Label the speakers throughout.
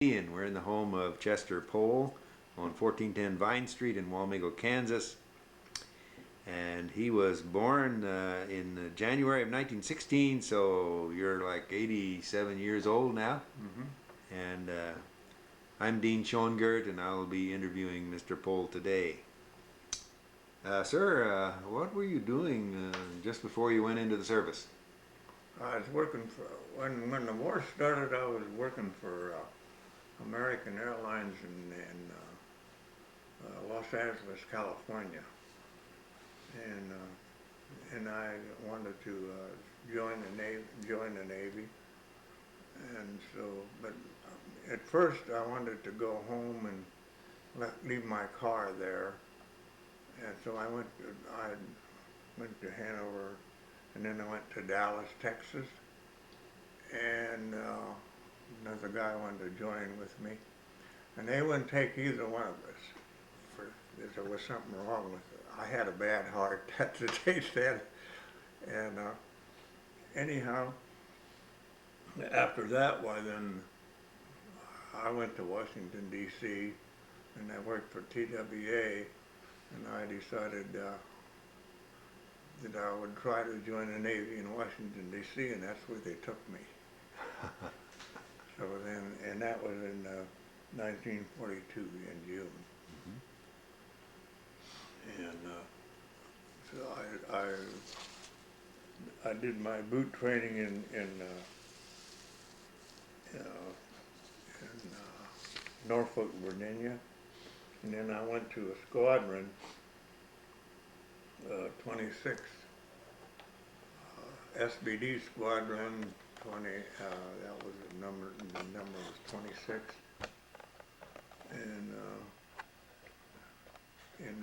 Speaker 1: And we're in the home of Chester Poell on 1410 Vine Street in Walmigo, Kansas. And he was born in January of 1916, so you're like 87 years old now. And I'm Dean Schoengert, and I'll be interviewing Mr. Poell today. Sir, what were you doing just before you went into the service?
Speaker 2: I was working for, when the war started, I was working for American Airlines in Los Angeles, California. And I wanted to join the Navy. And so, but at first I wanted to go home and leave my car there. And so I went to Hanover, and then I went to Dallas, Texas, and another guy wanted to join with me, and they wouldn't take either one of us. There was something wrong with it. I had a bad heart, that's what they said. And anyhow, after that, then I went to Washington, D.C., and I worked for TWA, and I decided that I would try to join the Navy in Washington, D.C., and that's where they took me. So then, and that was in 1942 in June. And so I did my boot training in Norfolk, Virginia, and then I went to a squadron, 26th SBD squadron, 20. That was the number was 26, and in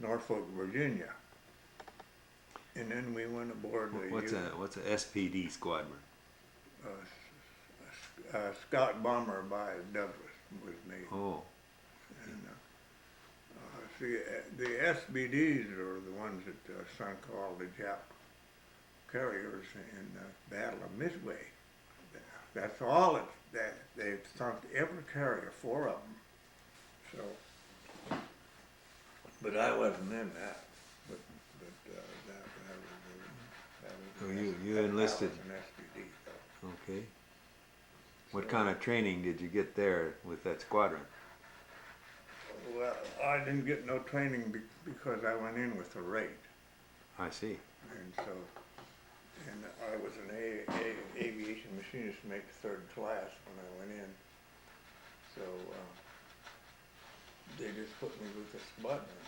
Speaker 2: Norfolk, Virginia. And then we went aboard the
Speaker 1: What's a SPD squadron?
Speaker 2: Scout bomber by Douglas was made.
Speaker 1: Oh.
Speaker 2: And see, the SBDs are the ones that sunk all the Jap carriers in the Battle of Midway. That's all that they've sunk every carrier, 4 of them. So, but I wasn't in that. But that was
Speaker 1: You enlisted.
Speaker 2: That was an SBD, though.
Speaker 1: Okay. What kind of training did you get there with that squadron?
Speaker 2: Well, I didn't get no training because I went in with a rate.
Speaker 1: I see.
Speaker 2: And so, and I was an aviation machinist, make 3rd class when I went in. So they just put me with the squadron,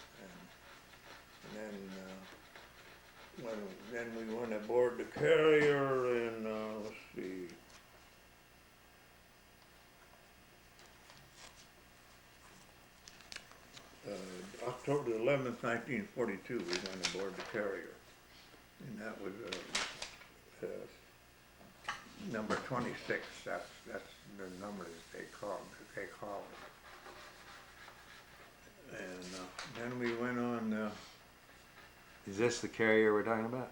Speaker 2: and then we went aboard the carrier in let's see. October 11th, 1942, we went aboard the carrier, and that was number 26. That's the number that they call it. And then we went on
Speaker 1: Is this the carrier we're talking about?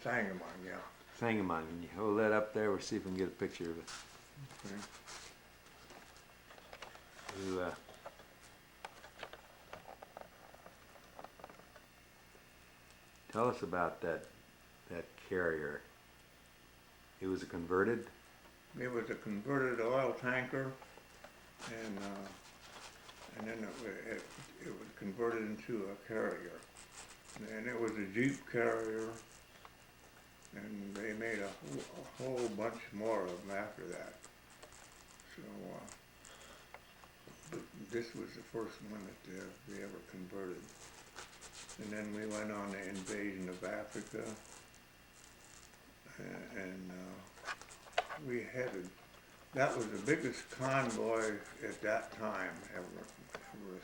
Speaker 2: Sangamon, yeah.
Speaker 1: Sangamon. Can you hold that up there? We'll see if we can get a picture of it.
Speaker 2: Okay.
Speaker 1: You, tell us about that carrier. It was a converted?
Speaker 2: It was a converted oil tanker, and then it was converted into a carrier. And it was a Jeep carrier, and they made a whole bunch more of them after that. So, but this was the first one that they ever converted. And then we went on the invasion of Africa, and we headed. That was the biggest convoy at that time ever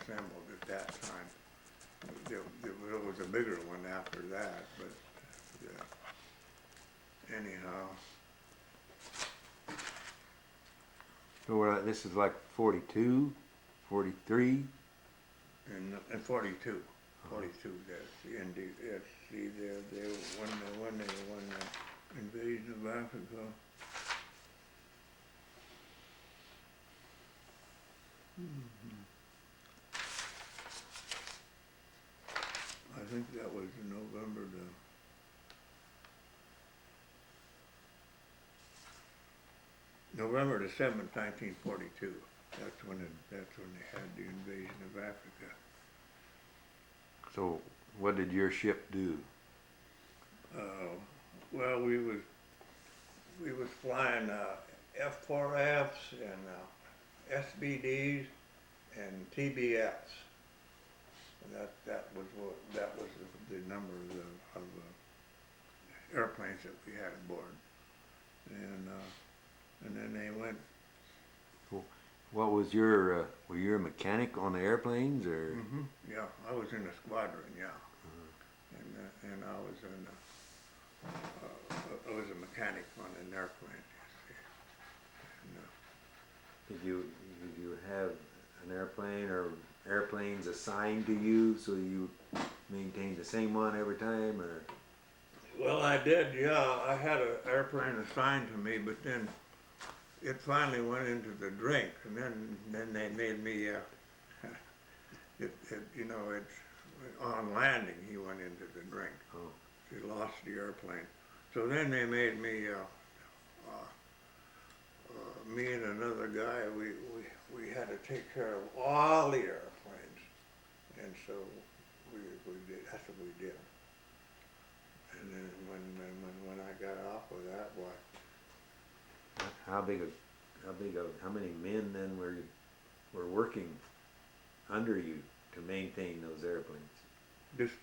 Speaker 2: assembled at that time. There was a bigger one after that, but anyhow.
Speaker 1: So this is like 42, 43?
Speaker 2: In 42. 42, that's indeed. Yes, see, they won the invasion of Africa. I think that was November the 7th, 1942. That's when they had the invasion of Africa.
Speaker 1: So, what did your ship do?
Speaker 2: Well, we was flying F4Fs and SBDs and TBFs. And that was the number of airplanes that we had aboard. And then they went.
Speaker 1: What was your, were you a mechanic on the airplanes, or?
Speaker 2: Yeah, I was in the squadron, yeah. And I was I was a mechanic on an airplane. And,
Speaker 1: Did you have an airplane or airplanes assigned to you, so you maintained the same one every time, or?
Speaker 2: well, I did, yeah. I had an airplane assigned to me, but then it finally went into the drink, and then they made me. It's on landing. He went into the drink.
Speaker 1: Oh.
Speaker 2: He lost the airplane. So then they made me. Me and another guy. We had to take care of all the airplanes, and so we did. That's what we did. And then when I got off of that, boy.
Speaker 1: How many men then were working under you to maintain those airplanes?
Speaker 2: Just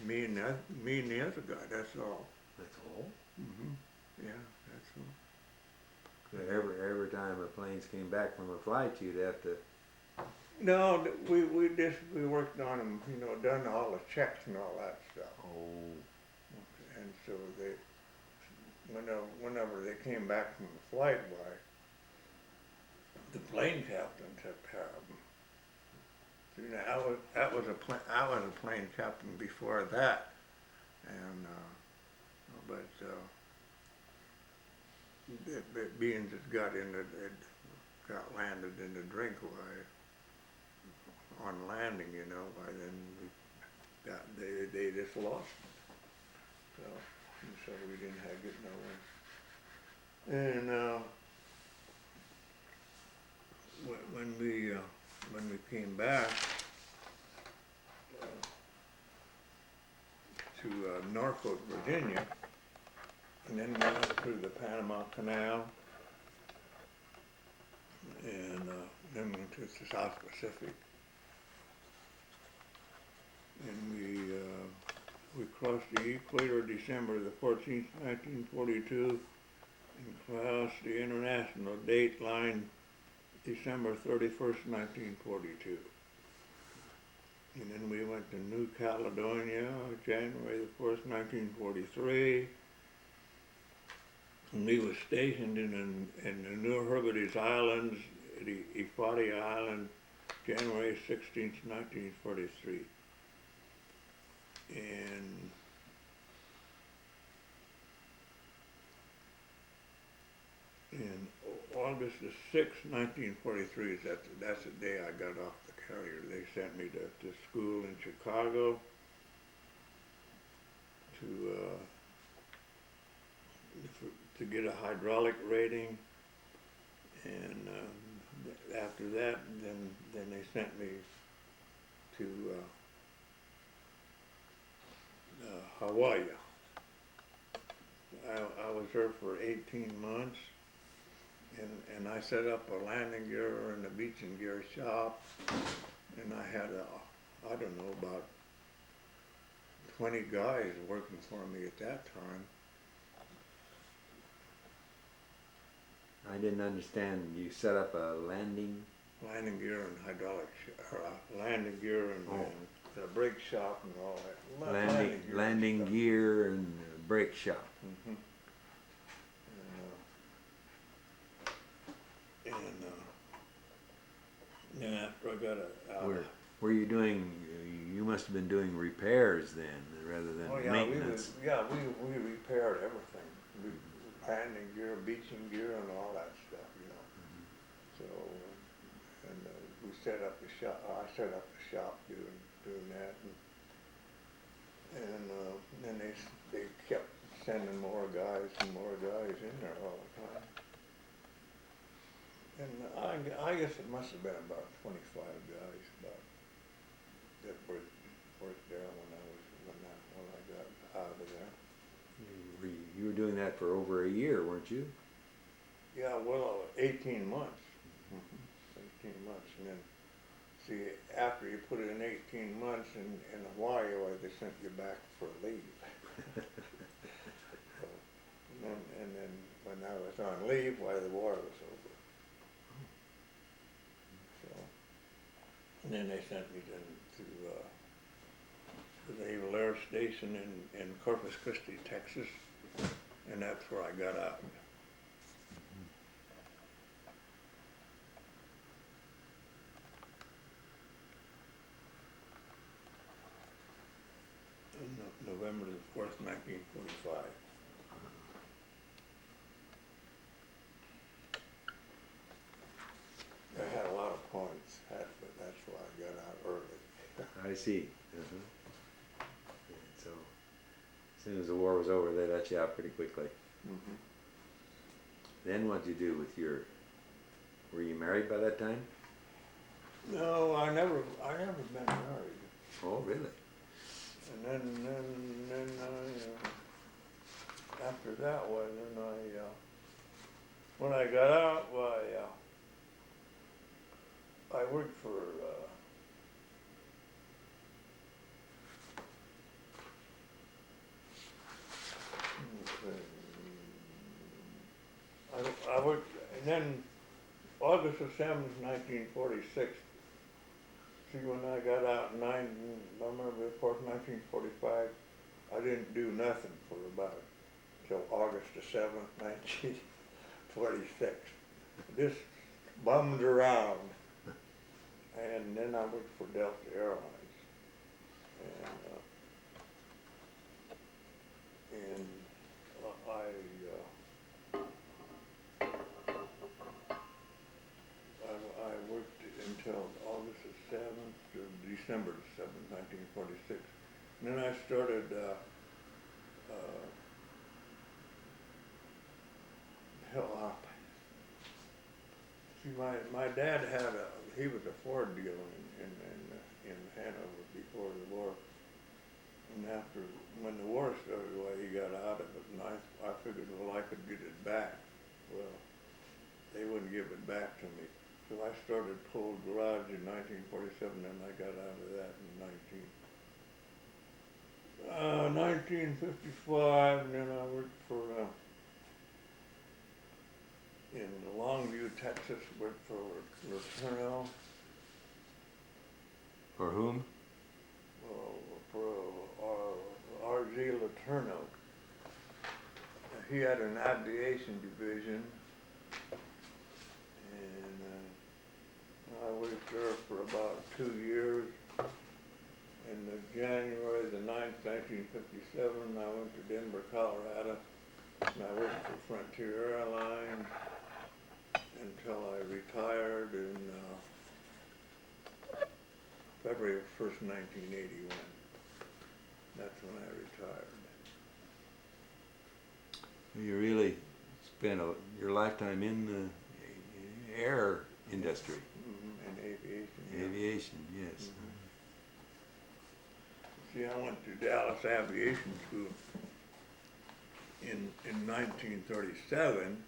Speaker 2: me and the other guy. That's all.
Speaker 1: That's all?
Speaker 2: Yeah, that's all.
Speaker 1: Every time the planes came back from a flight, you'd have to.
Speaker 2: No, we worked on them. Done all the checks and all that stuff.
Speaker 1: Oh.
Speaker 2: And so whenever they came back from the flight, why, the plane captain took care of them. I was a plane captain before that, and being that got landed in the drink, on landing, by then they just lost it. So we didn't get no win. And when we came back to Norfolk, Virginia, and then we went through the Panama Canal, and then went to the South Pacific, and we crossed the equator December the 14th, 1942, and crossed the international date line December 31st, 1942. And then we went to New Caledonia, January the 4th, 1943. And we were stationed in the New Hebrides Islands, the Ifadi Island, January 16th, 1943. And August the 6th, 1943 that's the day I got off the carrier. They sent me to school in Chicago to get a hydraulic rating, and after that, then they sent me to Hawaii. I was there for 18 months, and I set up a landing gear and a beaching gear shop, and I had I don't know, about 20 guys working for me at that time.
Speaker 1: I didn't understand. You set up a landing
Speaker 2: gear and hydraulic, landing gear and the brake shop and all that.
Speaker 1: landing gear and brake shop.
Speaker 2: Mm-hmm. And then after I got
Speaker 1: Were you doing? You must have been doing repairs then, rather than maintenance.
Speaker 2: We repaired everything. Landing gear, beaching gear, and all that stuff. So, and set up the shop. I set up the shop doing that, and then they kept sending more guys and more guys in there all the time. And I guess it must have been about 25 guys about that worked there when I got out of there.
Speaker 1: You were doing that for over a year, weren't you?
Speaker 2: Yeah, well, 18 months. 18 months, and then see after you put in 18 months in Hawaii, why they sent you back for leave. So, and then when I was on leave, why the war was over. So, and then they sent me to the Naval Air Station in Corpus Christi, Texas, and that's where I got out. November the 4th, 1945. I had a lot of points, but that's why I got out early.
Speaker 1: I see. Uh-huh. Yeah, so as soon as the war was over, they let you out pretty quickly.
Speaker 2: Mm-hmm.
Speaker 1: Then what'd you do with your? Were you married by that time?
Speaker 2: No, I never been married.
Speaker 1: Oh, really?
Speaker 2: And then after that, when I got out, I worked for I worked, and then August the 7th, 1946. See, when I got out in November 4th, 1945, I didn't do nothing for about till August the 7th, 1946. Just bummed around. And then I worked for Delta Airlines. And I worked until August the 7th to December the 7th, 1946. And then I started see, my dad he was a Ford dealer in Hanover before the war. And when the war started, he got out of it, and I figured, well, I could get it back. Well, they wouldn't give it back to me. So I started Poell Garage in 1947, and I got out of that in 1955, and then I worked for, in Longview, Texas, worked for Letourneau.
Speaker 1: For whom?
Speaker 2: For R.G. Letourneau. He had an aviation division, and I worked there for about 2 years. In January the 9th, 1957, I went to Denver, Colorado, and I worked for Frontier Airlines until I retired in February 1st, 1981. That's when I retired.
Speaker 1: You really spent your lifetime in the air industry.
Speaker 2: Mm-hmm. In aviation. Yeah.
Speaker 1: Aviation, yes.
Speaker 2: Mm-hmm. See, I went to Dallas Aviation School in 1937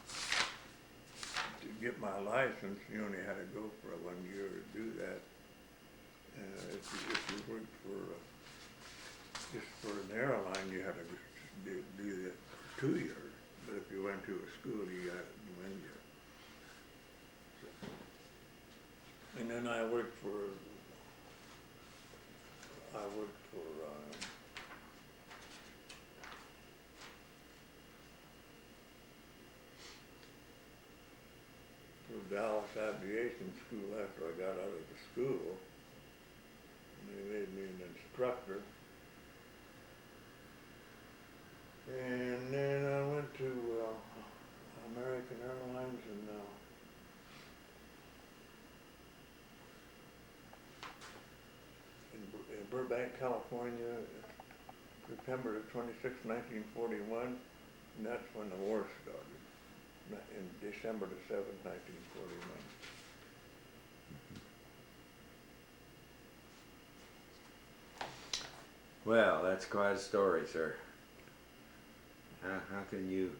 Speaker 2: to get my license. You only had to go for 1 year to do that. If you worked just for an airline, you had to do that 2 years. But if you went to a school, you got it in 1 year. And then I worked for Dallas Aviation School after I got out of the school. And they made me an instructor. And then I went to American Airlines, and Burbank, California, September the 26th, 1941, and that's when the war started, in December the 7th, 1941.
Speaker 1: Well, that's quite a story, sir. How can you,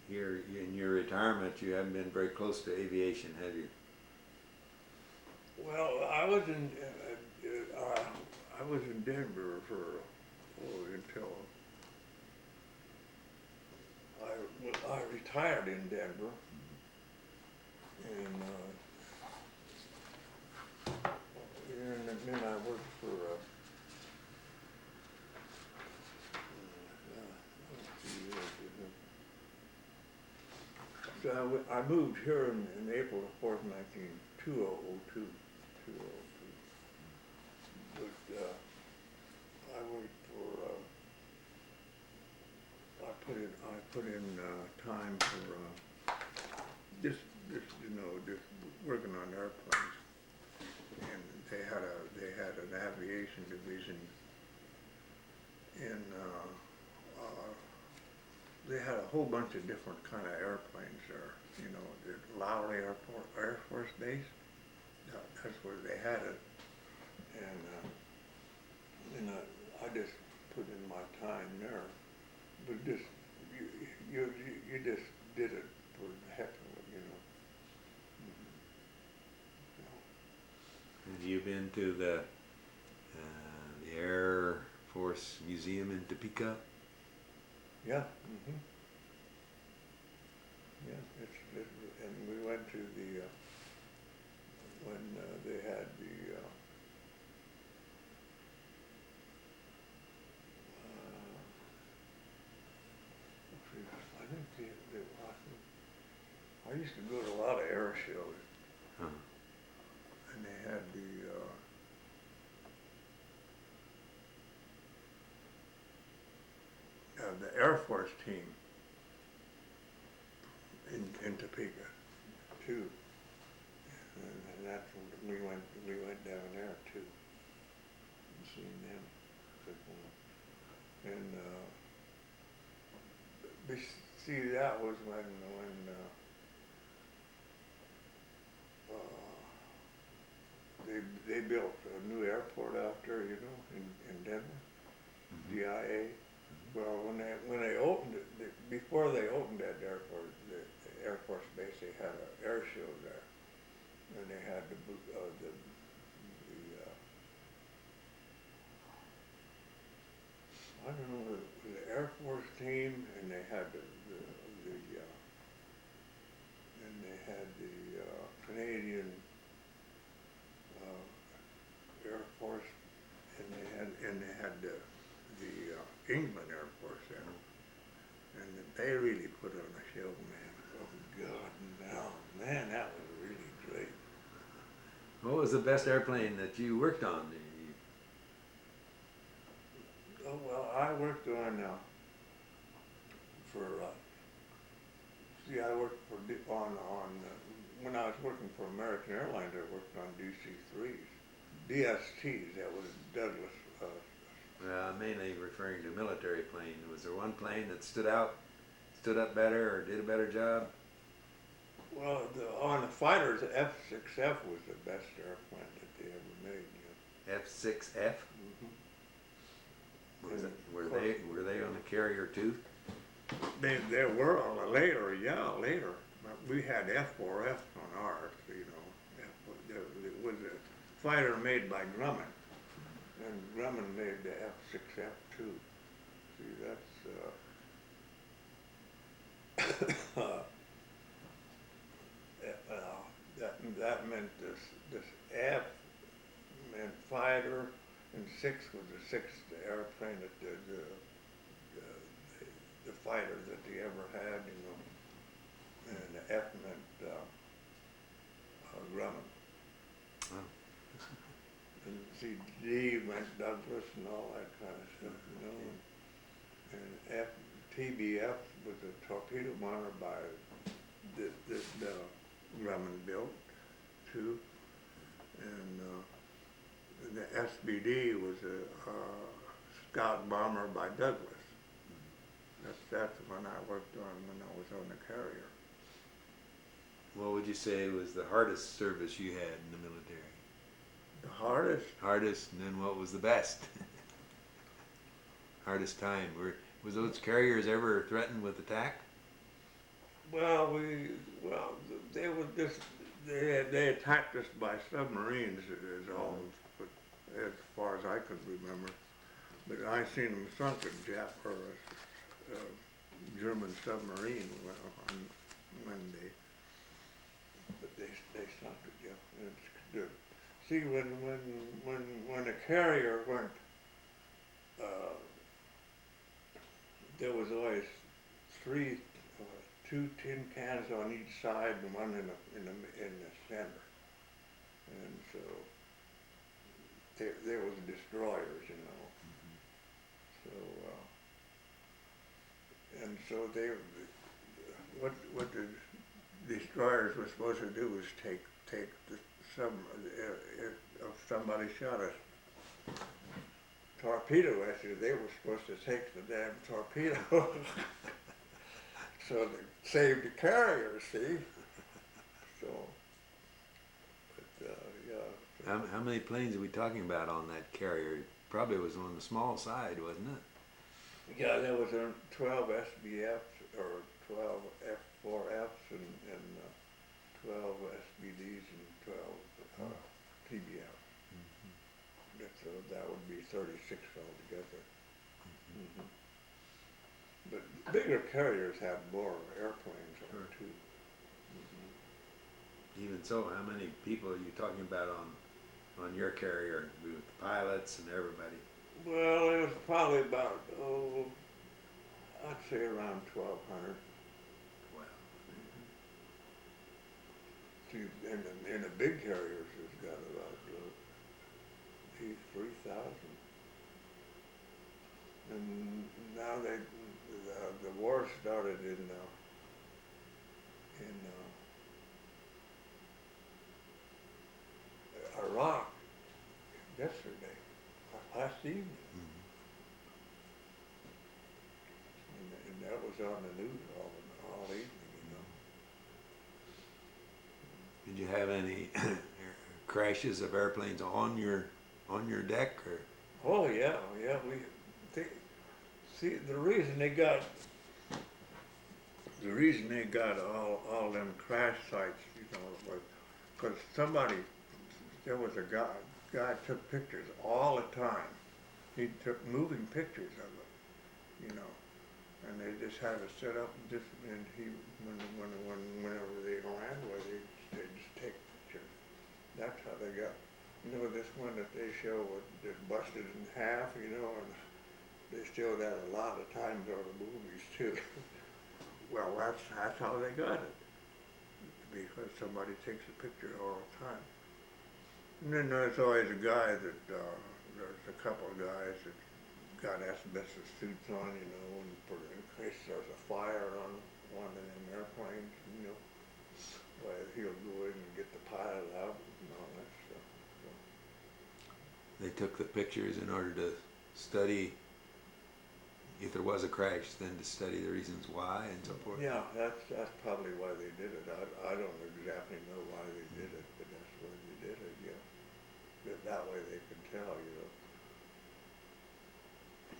Speaker 1: here in your retirement, you haven't been very close to aviation, have you?
Speaker 2: Well, I was in Denver for until I retired in Denver, and then I worked for so I moved here in April the 4th, 2002. But I worked for, I put in time for just working on airplanes. And they had an aviation division in, they had a whole bunch of different kind of airplanes there. You know, the Lowry Air Force Base, that's where they had it. And I just put in my time there. But just, you just did it for the heck of it, you know.
Speaker 1: Have you been to the Air Force Museum in Topeka?
Speaker 2: Yeah. Yeah, and we went to the when they had the I think I used to go to a lot of air shows, and they had the Air Force team in Topeka too, and that's when we went down there too, and seen them. And see, that was when they built a new airport out there, you know, in Denver, DIA. Well, when they opened it, before they opened that airport, the Air Force Base, they had an air show there, and they had I don't know, the Air Force team, and they had the Canadian Air Force, and they had the England Air Force there, and they really put on a show, man. Oh God, no, man, that was really great.
Speaker 1: What was the best airplane that you worked on?
Speaker 2: Oh well, I worked on I worked when I was working for American Airlines, I worked on DC-3s, DSTs. That was Douglas.
Speaker 1: Mainly referring to military plane. Was there one plane that stood up better, or did a better job?
Speaker 2: Well, on the fighters, the F-6F was the best airplane that they ever made. You know.
Speaker 1: F-6F? Were they on the carrier too?
Speaker 2: They were on later. But we had F-4F on ours, you know. It was a fighter made by Grumman, and Grumman made the F-6F too. See, that meant this F meant fighter, and 6 was the 6th airplane that the fighter that they ever had, you know, and the F meant Grumman.
Speaker 1: Oh.
Speaker 2: And see, D meant Douglas and all that kind of stuff, you know. And TBF was a torpedo bomber by the Grumman built too, and the SBD was a Scout bomber by Douglas. That's the one I worked on when I was on the carrier.
Speaker 1: What would you say was the hardest service you had in the military?
Speaker 2: The hardest?
Speaker 1: Hardest, and then what was the best? Hardest time. Was those carriers ever threatened with attack?
Speaker 2: Well, they were just they attacked us by submarines is all, but as far as I could remember. But I seen them sunk in German submarine when they sunk it. Yeah, it's good. See, when a carrier went, there was always two tin cans on each side and one in the center, and so there was destroyers, you know. So and so what the destroyers were supposed to do was take the if somebody shot a torpedo at you, they were supposed to take the damn torpedo. So they saved the carrier, see? So, but yeah.
Speaker 1: How many planes are we talking about on that carrier? Probably was on the small side, wasn't it?
Speaker 2: Yeah, there was 12 SBFs or 12 F4Fs and 12 SBDs and 12 TBFs. So that would be 36 altogether. Mm-hmm. But bigger carriers have more airplanes on them too. Mm-hmm.
Speaker 1: Even so, how many people are you talking about on your carrier with the pilots and everybody?
Speaker 2: Well, it was probably about, I'd say around 1,200.
Speaker 1: Wow.
Speaker 2: See, in the big carriers, it's got about 3,000. And now the war started in Iraq yesterday, last evening.
Speaker 1: Mm-hmm.
Speaker 2: And that was on the news all evening, you know.
Speaker 1: Did you have any crashes of airplanes on your deck, or?
Speaker 2: Oh yeah. See, the reason they got all them crash sites, you know, was because there was a guy took pictures all the time. He took moving pictures of it, you know, and they just had to set up and whenever they land, they just take pictures. That's how they got. You know, this one that they show was just busted in half, you know, and they show that a lot of times on the movies too. Well, that's how they got it, because somebody takes a picture all the time. And then there's always a guy there's a couple of guys that got asbestos suits on, you know, and in case there's a fire on one of them airplanes, you know, well, he'll go in and get the pilot out and all that stuff. So.
Speaker 1: They took the pictures in order to study if there was a crash, then to study the reasons why and so forth.
Speaker 2: Yeah, that's probably why they did it. I don't exactly know why they did it, but that's why they did it. Yeah, that way they could tell, you know.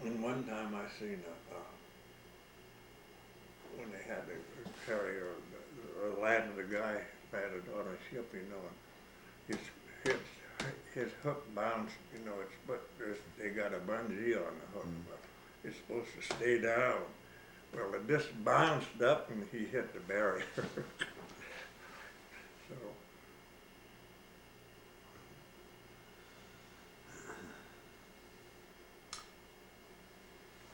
Speaker 2: And one time I seen when they had the carrier or landed a guy landed on a ship, you know, and his hook bounced, you know, they got a bungee on the hook. It's supposed to stay down. Well, it just bounced up and he hit the barrier. So.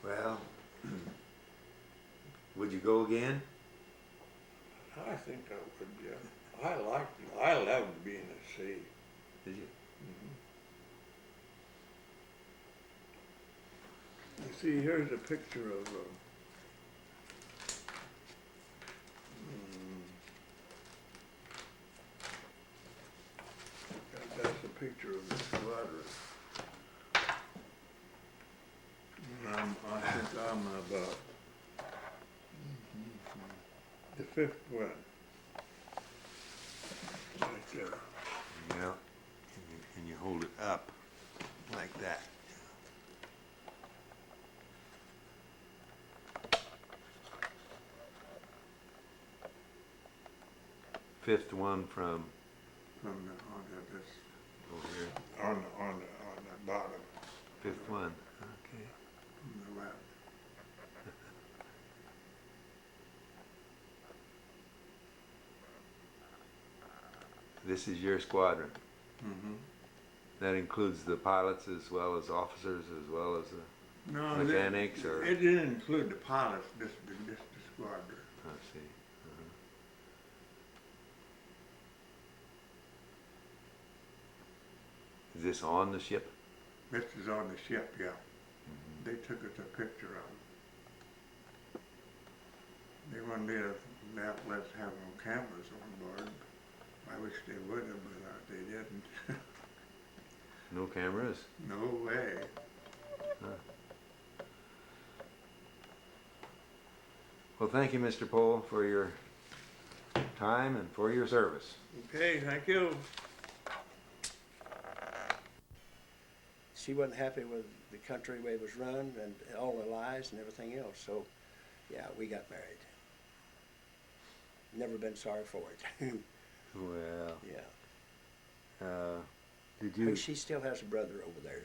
Speaker 1: Well, would you go again?
Speaker 2: I think I would, yeah. I loved being at sea.
Speaker 1: Did you?
Speaker 2: Mm-hmm. You see, here's a picture of that's a picture of the squadron. from about the fifth one. Right there.
Speaker 1: Yeah. And you hold it up like that. Fifth one from
Speaker 2: From the, on this,
Speaker 1: over here.
Speaker 2: on the bottom,
Speaker 1: Fifth one. Okay.
Speaker 2: on the left.
Speaker 1: This is your squadron.
Speaker 2: Mm-hmm.
Speaker 1: That includes the pilots as well as officers as well as the
Speaker 2: No,
Speaker 1: mechanics, or
Speaker 2: it didn't include the pilots, this the squadron.
Speaker 1: I see. Is this on the ship?
Speaker 2: This is on the ship, yeah. They took us a picture of them. They wouldn't let us have no cameras on board. I wish they would have, but they didn't.
Speaker 1: No cameras?
Speaker 2: No way.
Speaker 1: Well, thank you, Mr. Poell, for your time and for your service.
Speaker 2: Okay, thank you.
Speaker 3: She wasn't happy with the country way it was run and all the lies and everything else. So, yeah, we got married. Never been sorry for it.
Speaker 1: Well,
Speaker 3: Yeah.
Speaker 1: did you
Speaker 3: She still has a brother over there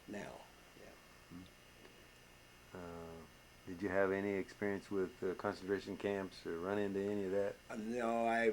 Speaker 3: now.
Speaker 1: did you have any experience with concentration camps or run into any of that?
Speaker 3: No, I